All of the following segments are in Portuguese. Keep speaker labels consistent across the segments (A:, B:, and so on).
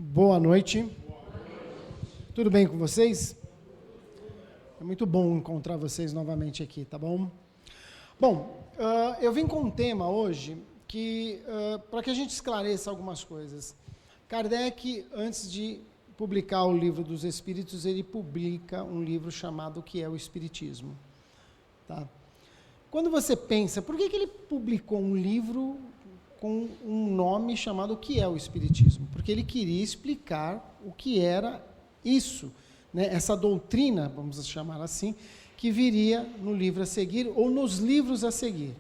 A: Boa noite. Tudo bem com vocês? É muito bom encontrar vocês novamente aqui, tá bom? Bom, eu vim com um tema hoje que, para que a gente esclareça algumas coisas. Kardec, antes de publicar o Livro dos Espíritos, ele publica um livro chamado O que é o Espiritismo. Tá? Quando você pensa, por que ele publicou um livro com um nome chamado O que é o Espiritismo? Porque ele queria explicar o que era isso, né? Essa doutrina, vamos chamar assim, que viria no livro a seguir ou nos livros a seguir.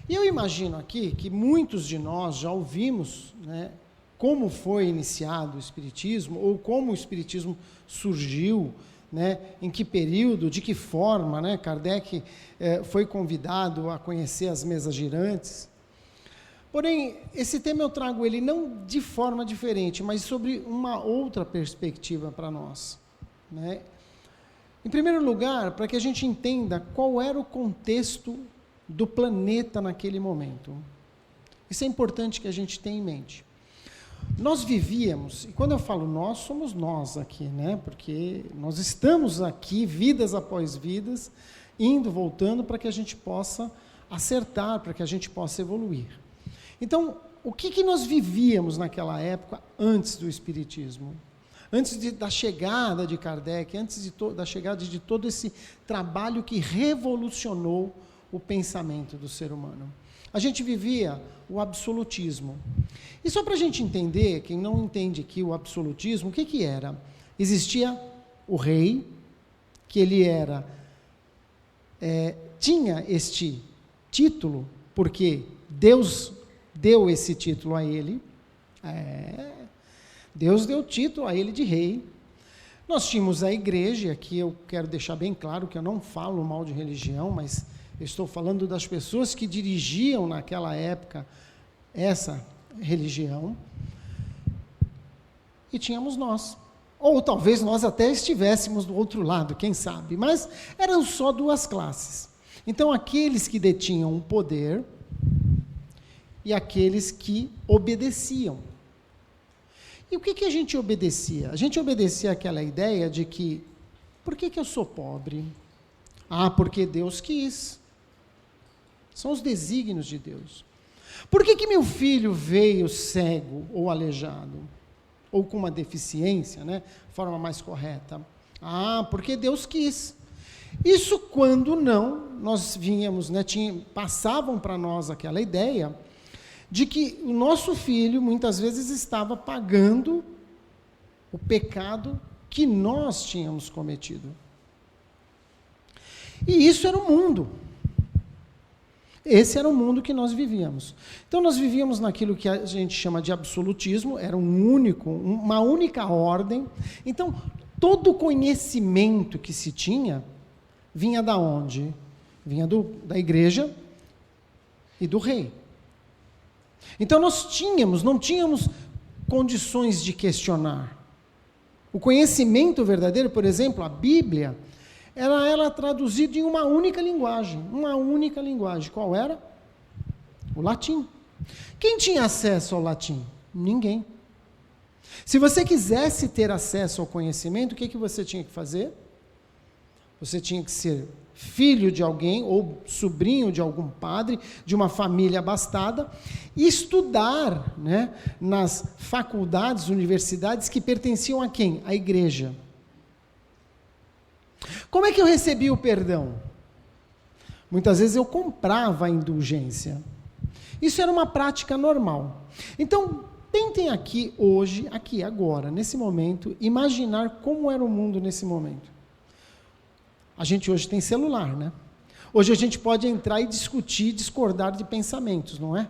A: E eu imagino aqui que muitos de nós já ouvimos, né, como foi iniciado o Espiritismo, ou como o Espiritismo surgiu, né, em que período, de que forma, né, Kardec foi convidado a conhecer as mesas girantes. Porém, esse tema eu trago ele não de forma diferente, mas sobre uma outra perspectiva para nós, né? Em primeiro lugar, para que a gente entenda qual era o contexto do planeta naquele momento. Isso é importante que a gente tenha em mente. Nós vivíamos, e quando eu falo nós, somos nós aqui, né? Porque nós estamos aqui, vidas após vidas, indo, voltando, para que a gente possa acertar, para que a gente possa evoluir. Então, o que nós vivíamos naquela época antes do Espiritismo? Antes da chegada de Kardec, antes da chegada de todo esse trabalho que revolucionou o pensamento do ser humano. A gente vivia o absolutismo. E só para a gente entender, quem não entende aqui o absolutismo, o que era? Existia o rei, que ele tinha este título, porque Deus deu esse título a ele, Deus deu título a ele de rei. Nós tínhamos a igreja, aqui eu quero deixar bem claro que eu não falo mal de religião, mas eu estou falando das pessoas que dirigiam naquela época essa religião, e tínhamos nós, ou talvez nós até estivéssemos do outro lado, quem sabe, mas eram só duas classes. Então aqueles que detinham o poder e aqueles que obedeciam. E o que a gente obedecia? A gente obedecia àquela ideia de que, por que eu sou pobre? Ah, porque Deus quis. São os desígnios de Deus. Por que meu filho veio cego ou aleijado? Ou com uma deficiência, né? Forma mais correta. Ah, porque Deus quis. Isso quando não, nós vínhamos, né? Passavam para nós aquela ideia de que o nosso filho, muitas vezes, estava pagando o pecado que nós tínhamos cometido. E isso era o mundo. Esse era o mundo que nós vivíamos. Então, nós vivíamos naquilo que a gente chama de absolutismo, era uma única ordem. Então, todo o conhecimento que se tinha, vinha da onde? Vinha da igreja e do rei. Então, nós não tínhamos condições de questionar. O conhecimento verdadeiro, por exemplo, a Bíblia, ela era traduzida em uma única linguagem. Qual era? O latim. Quem tinha acesso ao latim? Ninguém. Se você quisesse ter acesso ao conhecimento, o que você tinha que fazer? Você tinha que ser filho de alguém ou sobrinho de algum padre, de uma família abastada, e estudar, né, nas faculdades, universidades que pertenciam a quem? À igreja. Como é que eu recebia o perdão? Muitas vezes eu comprava a indulgência. Isso era uma prática normal. Então, tentem aqui hoje, aqui agora, nesse momento, imaginar como era o mundo nesse momento. A gente hoje tem celular, né? Hoje a gente pode entrar e discutir, discordar de pensamentos, não é?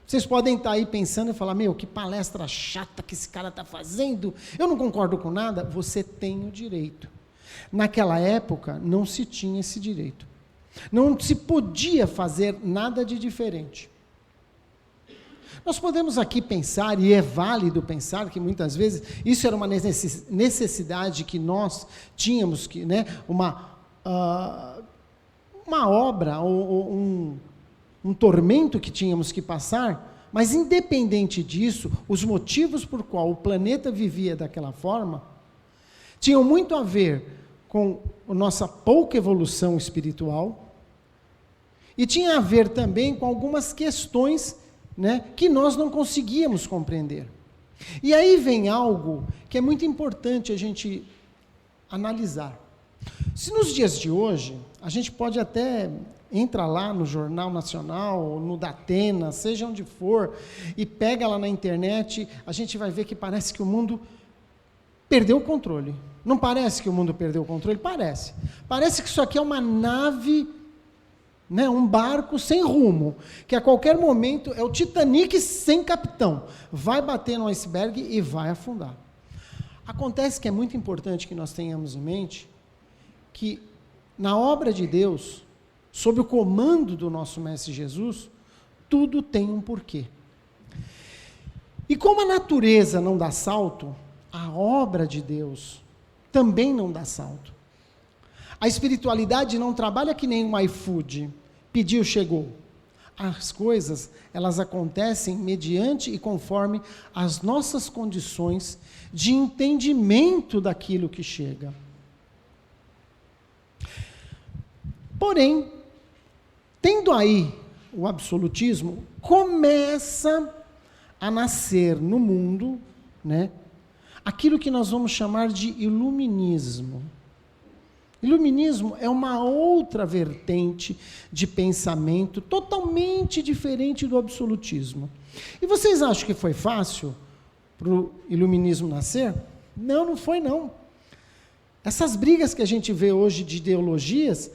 A: Vocês podem estar aí pensando e falar, que palestra chata que esse cara está fazendo, eu não concordo com nada. Você tem o direito. Naquela época, não se tinha esse direito. Não se podia fazer nada de diferente. Nós podemos aqui pensar, e é válido pensar, que muitas vezes isso era uma necessidade que nós tínhamos, né, uma obra, ou um tormento que tínhamos que passar, Mas, independente disso, os motivos por qual o planeta vivia daquela forma tinham muito a ver com a nossa pouca evolução espiritual e tinha a ver também com algumas questões, né, que nós não conseguíamos compreender. E aí vem algo que é muito importante a gente analisar. Se nos dias de hoje, a gente pode até entrar lá no Jornal Nacional, no Datena, seja onde for, e pega lá na internet, a gente vai ver que parece que o mundo perdeu o controle. Não parece que o mundo perdeu o controle? Parece. Parece que isso aqui é uma nave, né, um barco sem rumo, que a qualquer momento é o Titanic sem capitão. Vai bater no iceberg e vai afundar. Acontece que é muito importante que nós tenhamos em mente que na obra de Deus, sob o comando do nosso Mestre Jesus, tudo tem um porquê. E como a natureza não dá salto, a obra de Deus também não dá salto. A espiritualidade não trabalha que nem um iFood, pediu, chegou. As coisas, elas acontecem mediante e conforme as nossas condições de entendimento daquilo que chega. Porém, tendo aí o absolutismo, começa a nascer no mundo, né, aquilo que nós vamos chamar de iluminismo. Iluminismo é uma outra vertente de pensamento totalmente diferente do absolutismo. E vocês acham que foi fácil para o iluminismo nascer? Não, não foi não. Essas brigas que a gente vê hoje de ideologias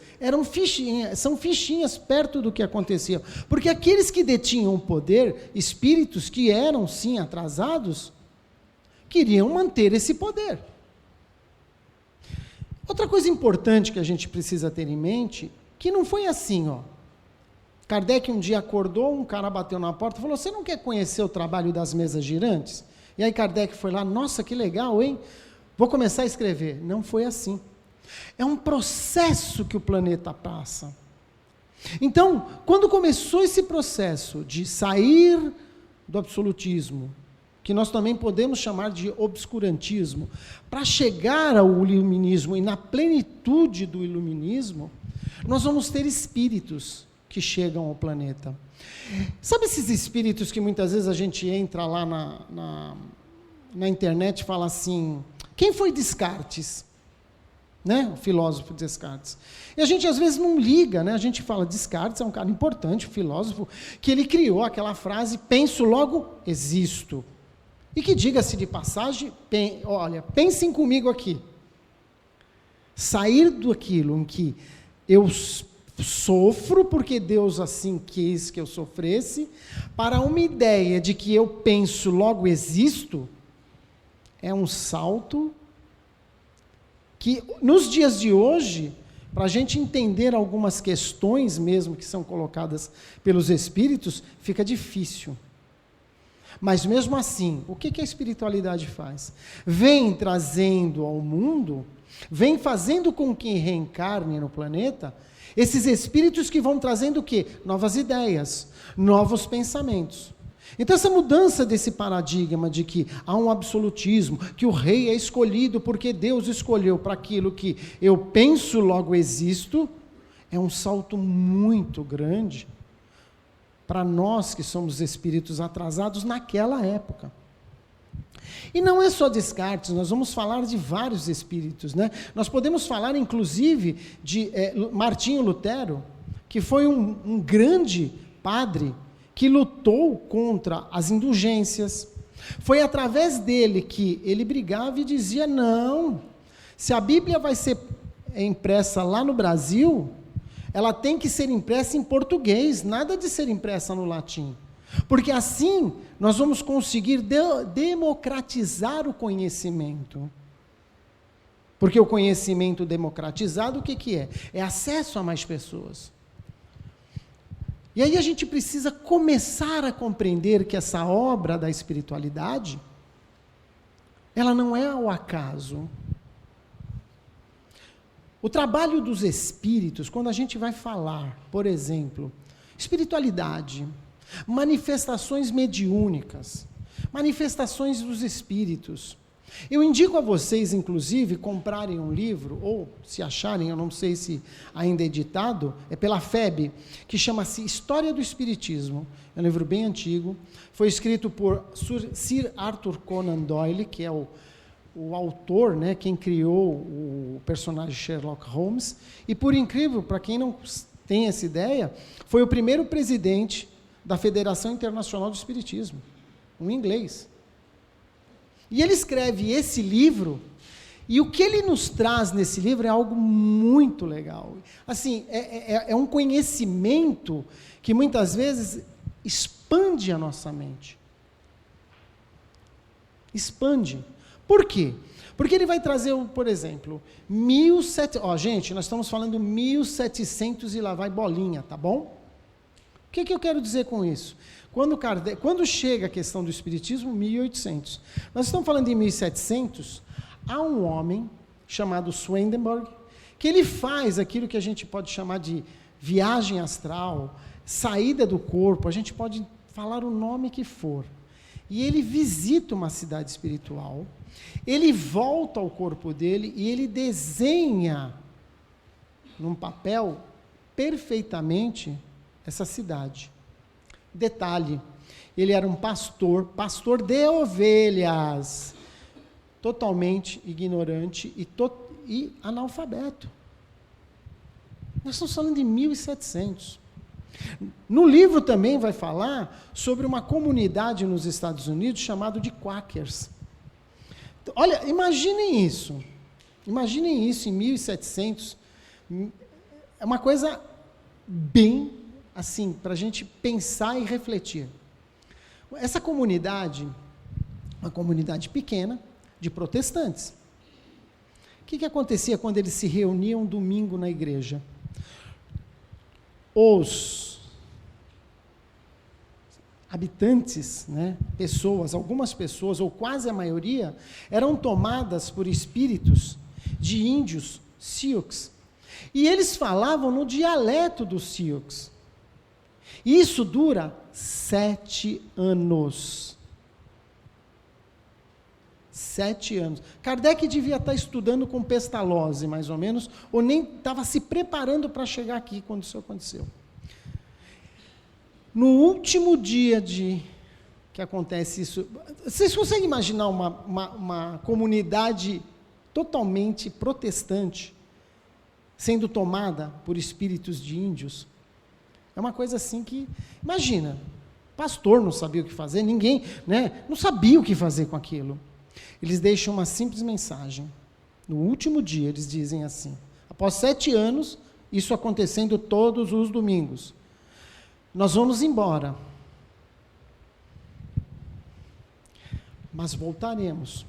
A: são fichinhas perto do que acontecia. Porque aqueles que detinham o poder, espíritos que eram sim atrasados, queriam manter esse poder. Outra coisa importante que a gente precisa ter em mente, que não foi assim, ó. Kardec um dia acordou, um cara bateu na porta e falou, você não quer conhecer o trabalho das mesas girantes? E aí Kardec foi lá, nossa, que legal, hein? Vou começar a escrever. Não foi assim. É um processo que o planeta passa. Então, quando começou esse processo de sair do absolutismo, que nós também podemos chamar de obscurantismo, para chegar ao iluminismo e na plenitude do iluminismo, nós vamos ter espíritos que chegam ao planeta. Sabe esses espíritos que muitas vezes a gente entra lá na internet e fala assim, quem foi Descartes? Né? O filósofo Descartes. E a gente às vezes não liga, né? A gente fala, Descartes é um cara importante, um filósofo, que ele criou aquela frase, penso, logo existo. E que, diga-se de passagem, olha, pensem comigo aqui. Sair daquilo em que eu sofro, porque Deus assim quis que eu sofresse, para uma ideia de que eu penso, logo existo, é um salto que, nos dias de hoje, para a gente entender algumas questões mesmo que são colocadas pelos espíritos, fica difícil. Mas mesmo assim, o que a espiritualidade faz? Vem trazendo ao mundo, vem fazendo com que reencarne no planeta, esses espíritos que vão trazendo o quê? Novas ideias, novos pensamentos. Então essa mudança desse paradigma de que há um absolutismo, que o rei é escolhido porque Deus escolheu para aquilo que eu penso, logo existo, é um salto muito grande para nós que somos espíritos atrasados naquela época. E não é só Descartes, nós vamos falar de vários espíritos, né? Nós podemos falar, inclusive, de Martinho Lutero, que foi um grande padre que lutou contra as indulgências. Foi através dele que ele brigava e dizia, não, se a Bíblia vai ser impressa lá no Brasil, ela tem que ser impressa em português, nada de ser impressa no latim. Porque assim nós vamos conseguir democratizar o conhecimento. Porque o conhecimento democratizado, o que é? É acesso a mais pessoas. E aí a gente precisa começar a compreender que essa obra da espiritualidade, ela não é ao acaso. O trabalho dos espíritos, quando a gente vai falar, por exemplo, espiritualidade, manifestações mediúnicas, manifestações dos espíritos. Eu indico a vocês, inclusive, comprarem um livro, ou se acharem, eu não sei se ainda é editado, é pela FEB, que chama-se História do Espiritismo. É um livro bem antigo, foi escrito por Sir Arthur Conan Doyle, que é o autor, né, quem criou o personagem Sherlock Holmes, e por incrível, para quem não tem essa ideia, foi o primeiro presidente da Federação Internacional do Espiritismo, um inglês. E ele escreve esse livro, e o que ele nos traz nesse livro é algo muito legal. Assim, é um conhecimento que muitas vezes expande a nossa mente. Expande. Por quê? Porque ele vai trazer, por exemplo, 1700... gente, nós estamos falando 1700 e lá vai bolinha, tá bom? O que eu quero dizer com isso? Quando chega a questão do Espiritismo, 1800. Nós estamos falando de 1700, há um homem chamado Swedenborg, que ele faz aquilo que a gente pode chamar de viagem astral, saída do corpo, a gente pode falar o nome que for. E ele visita uma cidade espiritual, ele volta ao corpo dele e ele desenha num papel perfeitamente essa cidade. Detalhe, ele era um pastor de ovelhas, totalmente ignorante e analfabeto. Nós estamos falando de 1700. No livro também vai falar sobre uma comunidade nos Estados Unidos chamada de Quakers. Olha, imaginem isso em 1700, é uma coisa bem assim, para a gente pensar e refletir. Essa comunidade, uma comunidade pequena, de protestantes. O que acontecia quando eles se reuniam domingo na igreja? Os habitantes, né, algumas pessoas, ou quase a maioria, eram tomadas por espíritos de índios Sioux. E eles falavam no dialeto dos Sioux. E isso dura 7 anos. 7 anos. Kardec devia estar estudando com Pestalozzi, mais ou menos, ou nem estava se preparando para chegar aqui quando isso aconteceu. No último dia que acontece isso, vocês conseguem imaginar uma comunidade totalmente protestante sendo tomada por espíritos de índios? É uma coisa assim que, imagina, pastor não sabia o que fazer, ninguém, né, não sabia o que fazer com aquilo. Eles deixam uma simples mensagem. No último dia, eles dizem assim, após 7 anos, isso acontecendo todos os domingos, nós vamos embora, mas voltaremos.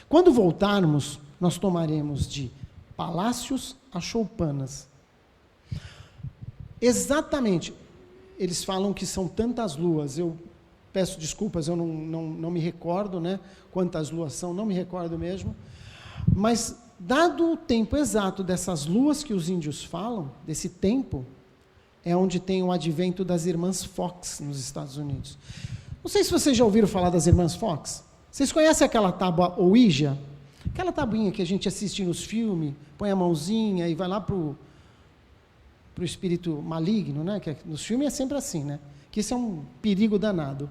A: Quando voltarmos, nós tomaremos de palácios a choupanas. Exatamente, eles falam que são tantas luas, eu peço desculpas, eu não me recordo, né, quantas luas são, não me recordo mesmo, mas dado o tempo exato dessas luas que os índios falam, desse tempo, é onde tem o advento das irmãs Fox nos Estados Unidos. Não sei se vocês já ouviram falar das irmãs Fox. Vocês conhecem aquela tábua Ouija? Aquela tabuinha que a gente assiste nos filmes, põe a mãozinha e vai lá para o espírito maligno, né? Que nos filmes é sempre assim, né? Que isso é um perigo danado.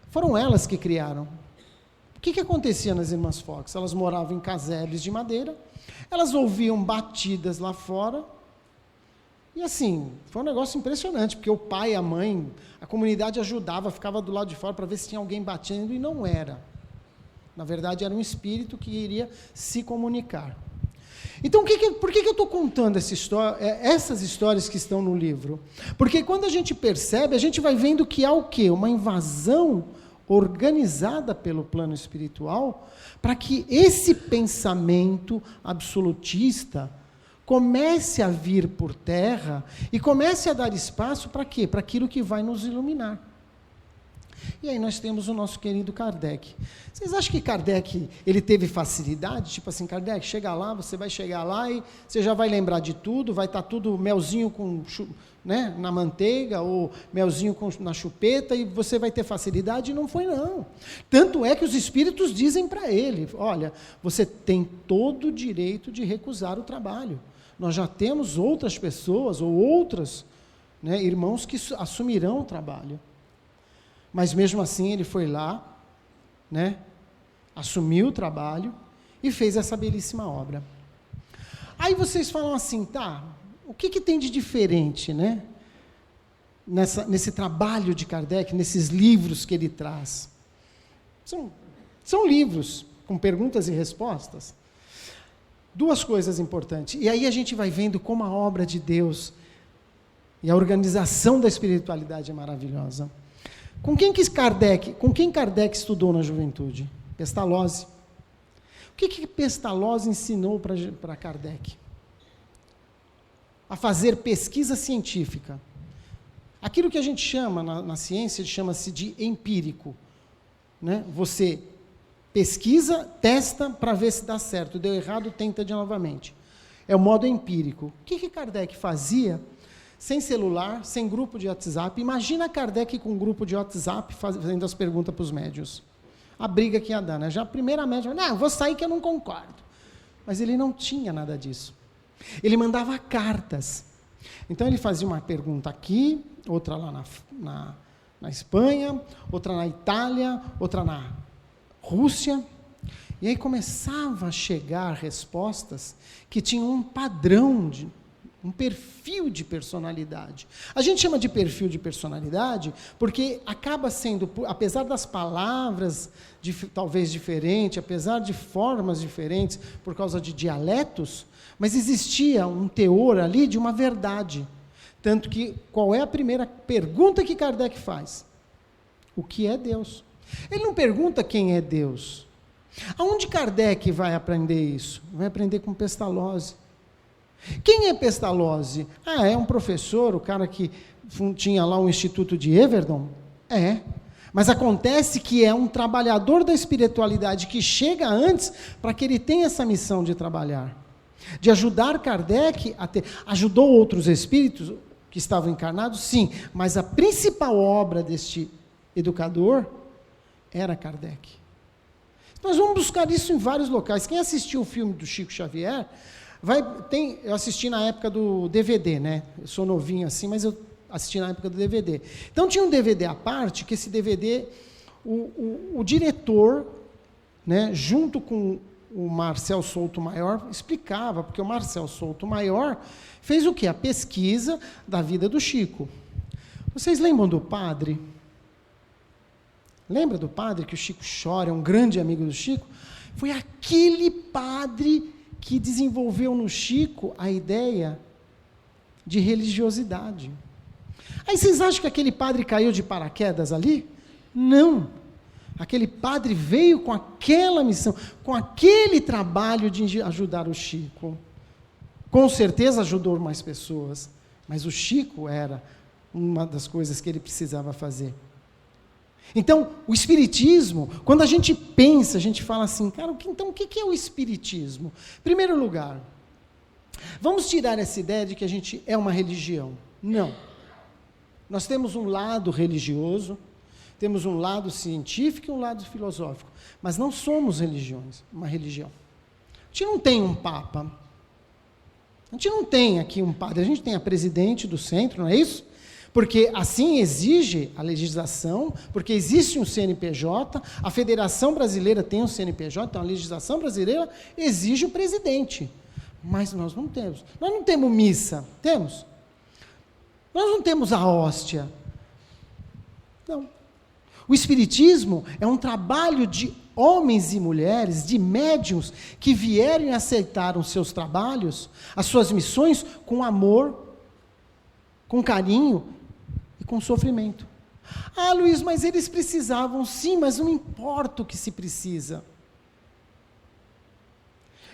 A: Foram elas que criaram. O que acontecia nas irmãs Fox? Elas moravam em casebres de madeira, elas ouviam batidas lá fora, e assim, foi um negócio impressionante, porque o pai, a mãe, a comunidade ajudava, ficava do lado de fora para ver se tinha alguém batendo, e não era. Na verdade, era um espírito que iria se comunicar. Então, por que eu estou contando essas histórias que estão no livro? Porque quando a gente percebe, a gente vai vendo que há o quê? Uma invasão organizada pelo plano espiritual para que esse pensamento absolutista comece a vir por terra e comece a dar espaço para quê? Para aquilo que vai nos iluminar. E aí nós temos o nosso querido Kardec. Vocês acham que Kardec, ele teve facilidade? Tipo assim, Kardec, chega lá, você vai chegar lá e você já vai lembrar de tudo, vai estar tudo melzinho com, né, na manteiga, ou melzinho na chupeta, e você vai ter facilidade? E não foi não. Tanto é que os espíritos dizem para ele, olha, você tem todo o direito de recusar o trabalho. Nós já temos outras pessoas, ou outras, né, irmãos que assumirão o trabalho. Mas mesmo assim ele foi lá, né, assumiu o trabalho e fez essa belíssima obra. Aí vocês falam assim, tá, o que tem de diferente, né, nesse trabalho de Kardec, nesses livros que ele traz? São livros com perguntas e respostas. Duas coisas importantes. E aí a gente vai vendo como a obra de Deus e a organização da espiritualidade é maravilhosa. Com quem Kardec estudou na juventude? Pestalozzi. O que Pestalozzi ensinou para Kardec? A fazer pesquisa científica. Aquilo que a gente chama, na ciência, chama-se de empírico. Né? Você pesquisa, testa para ver se dá certo. Deu errado, tenta de novamente. É o modo empírico. O que Kardec fazia? Sem celular, sem grupo de WhatsApp. Imagina Kardec com um grupo de WhatsApp fazendo as perguntas para os médiuns. A briga que ia dar, né? Já a primeira médium, não, vou sair que eu não concordo. Mas ele não tinha nada disso. Ele mandava cartas. Então ele fazia uma pergunta aqui, outra lá na Espanha, outra na Itália, outra na Rússia. E aí começava a chegar respostas que tinham um padrão um perfil de personalidade. A gente chama de perfil de personalidade porque acaba sendo, apesar das palavras talvez diferentes, apesar de formas diferentes, por causa de dialetos, mas existia um teor ali de uma verdade. Tanto que, qual é a primeira pergunta que Kardec faz? O que é Deus? Ele não pergunta quem é Deus. Aonde Kardec vai aprender isso? Vai aprender com Pestalozzi. Quem é Pestalozzi? É um professor, o cara que tinha lá um instituto de Everdon? É. Mas acontece que é um trabalhador da espiritualidade que chega antes para que ele tenha essa missão de trabalhar. De ajudar Kardec a ter... Ajudou outros espíritos que estavam encarnados? Sim. Mas a principal obra deste educador era Kardec. Nós vamos buscar isso em vários locais. Quem assistiu o filme do Chico Xavier... eu assisti na época do DVD, né? Eu sou novinho assim, mas eu assisti na época do DVD. Então tinha um DVD à parte, que esse DVD, o diretor, né, junto com o Marcel Souto Maior, explicava, porque o Marcel Souto Maior fez o quê? A pesquisa da vida do Chico. Vocês lembram do padre? Lembra do padre que o Chico chora, é um grande amigo do Chico? Foi aquele padre que desenvolveu no Chico a ideia de religiosidade. Aí vocês acham que aquele padre caiu de paraquedas ali? Não. Aquele padre veio com aquela missão, com aquele trabalho de ajudar o Chico. Com certeza ajudou mais pessoas, mas o Chico era uma das coisas que ele precisava fazer. Então, o Espiritismo, quando a gente pensa, a gente fala assim, cara, então o que é o Espiritismo? Em primeiro lugar, vamos tirar essa ideia de que a gente é uma religião. Não. Nós temos um lado religioso, temos um lado científico e um lado filosófico, mas não somos uma religião. A gente não tem um papa, a gente não tem aqui um padre, a gente tem a presidente do centro, não é isso? Porque assim exige a legislação, porque existe um CNPJ, a Federação Brasileira tem um CNPJ, então a legislação brasileira exige o presidente. Mas nós não temos. Nós não temos missa, temos? Nós não temos a hóstia. Não. O Espiritismo é um trabalho de homens e mulheres, de médiuns, que vieram e aceitaram seus trabalhos, as suas missões, com amor, com carinho, e com sofrimento. Ah, Luiz, mas eles precisavam, sim, mas não importa o que se precisa.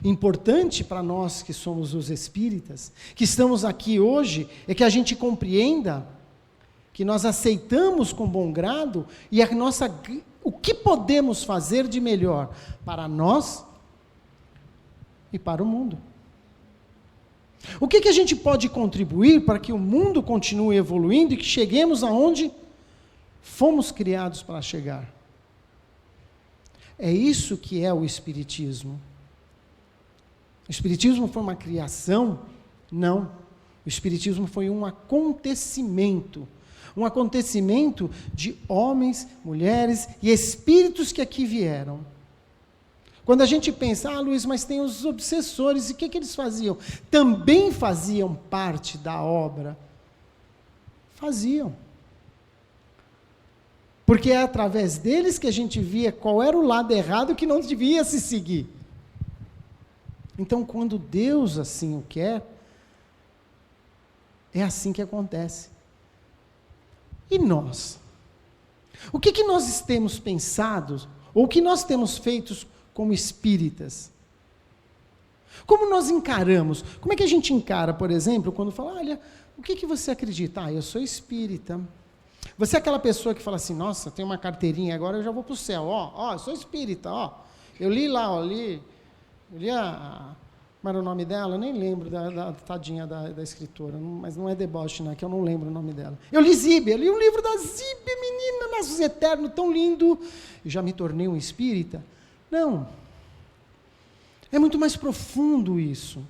A: Importante para nós que somos os espíritas, que estamos aqui hoje, é que a gente compreenda que nós aceitamos com bom grado e o que podemos fazer de melhor para nós e para o mundo. O que a gente pode contribuir para que o mundo continue evoluindo e que cheguemos aonde fomos criados para chegar? É isso que é o Espiritismo. O Espiritismo foi uma criação? Não. O Espiritismo foi um acontecimento de homens, mulheres e espíritos que aqui vieram. Quando a gente pensa, Luiz, mas tem os obsessores, e o que eles faziam? Também faziam parte da obra. Faziam. Porque é através deles que a gente via qual era o lado errado que não devia se seguir. Então, quando Deus assim o quer, é assim que acontece. E nós? O que nós temos pensado, ou o que nós temos feito como espíritas? Como nós encaramos? Como é que a gente encara, por exemplo, quando fala, olha, o que você acredita? Eu sou espírita. Você é aquela pessoa que fala assim, nossa, tem uma carteirinha, agora eu já vou para o céu. Eu sou espírita, Eu li lá, eu li como era o nome dela? Eu nem lembro da tadinha da escritora, mas não é deboche, né, que eu não lembro o nome dela. Eu li Zíbia, eu li um livro da Zíbia, menina, Nossos Eternos, tão lindo. E já me tornei um espírita? Não. É muito mais profundo isso.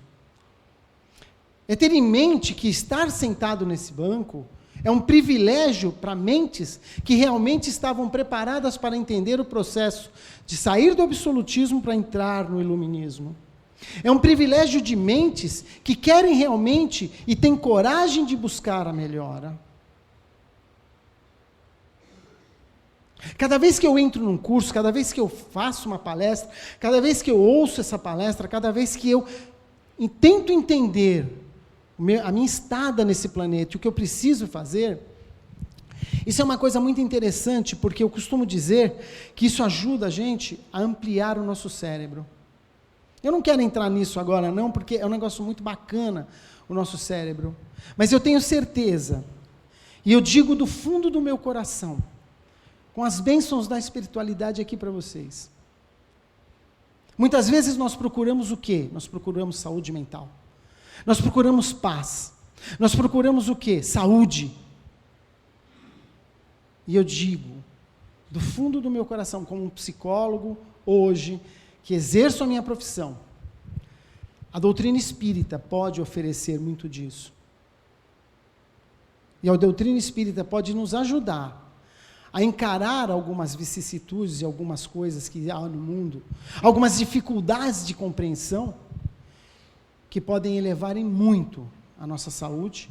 A: É ter em mente que estar sentado nesse banco é um privilégio para mentes que realmente estavam preparadas para entender o processo de sair do absolutismo para entrar no iluminismo. É um privilégio de mentes que querem realmente e têm coragem de buscar a melhora. Cada vez que eu entro num curso, cada vez que eu faço uma palestra, cada vez que eu ouço essa palestra, cada vez que eu tento entender a minha estada nesse planeta, o que eu preciso fazer, isso é uma coisa muito interessante, porque eu costumo dizer que isso ajuda a gente a ampliar o nosso cérebro. Eu não quero entrar nisso agora não, porque é um negócio muito bacana, o nosso cérebro. Mas eu tenho certeza, e eu digo do fundo do meu coração, com as bênçãos da espiritualidade aqui para vocês. Muitas vezes nós procuramos o quê? Nós procuramos saúde mental. Nós procuramos paz. Nós procuramos o quê? Saúde. E eu digo, do fundo do meu coração, como um psicólogo, hoje, que exerço a minha profissão, a doutrina espírita pode oferecer muito disso. E a doutrina espírita pode nos ajudar a encarar algumas vicissitudes e algumas coisas que há no mundo, algumas dificuldades de compreensão, que podem elevar em muito a nossa saúde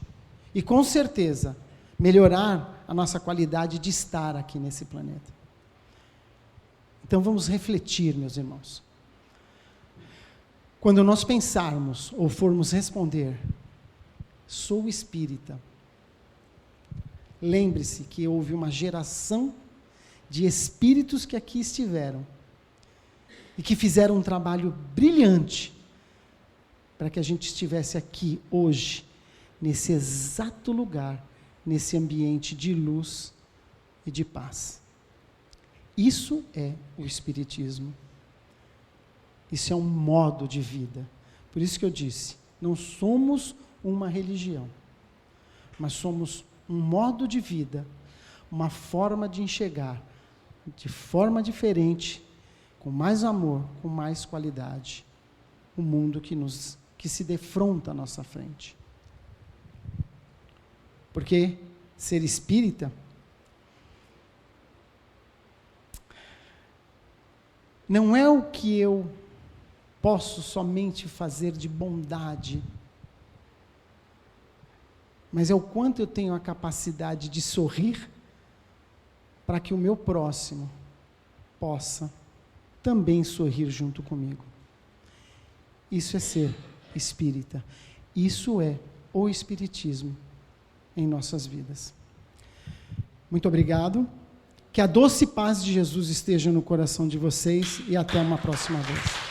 A: e, com certeza, melhorar a nossa qualidade de estar aqui nesse planeta. Então, vamos refletir, meus irmãos. Quando nós pensarmos ou formos responder, sou espírita, lembre-se que houve uma geração de espíritos que aqui estiveram e que fizeram um trabalho brilhante para que a gente estivesse aqui hoje, nesse exato lugar, nesse ambiente de luz e de paz. Isso é o Espiritismo. Isso é um modo de vida. Por isso que eu disse, não somos uma religião, mas somos um modo de vida, uma forma de enxergar, de forma diferente, com mais amor, com mais qualidade, o mundo que se defronta à nossa frente. Porque ser espírita não é o que eu posso somente fazer de bondade, mas é o quanto eu tenho a capacidade de sorrir para que o meu próximo possa também sorrir junto comigo. Isso é ser espírita. Isso é o Espiritismo em nossas vidas. Muito obrigado. Que a doce paz de Jesus esteja no coração de vocês e até uma próxima vez.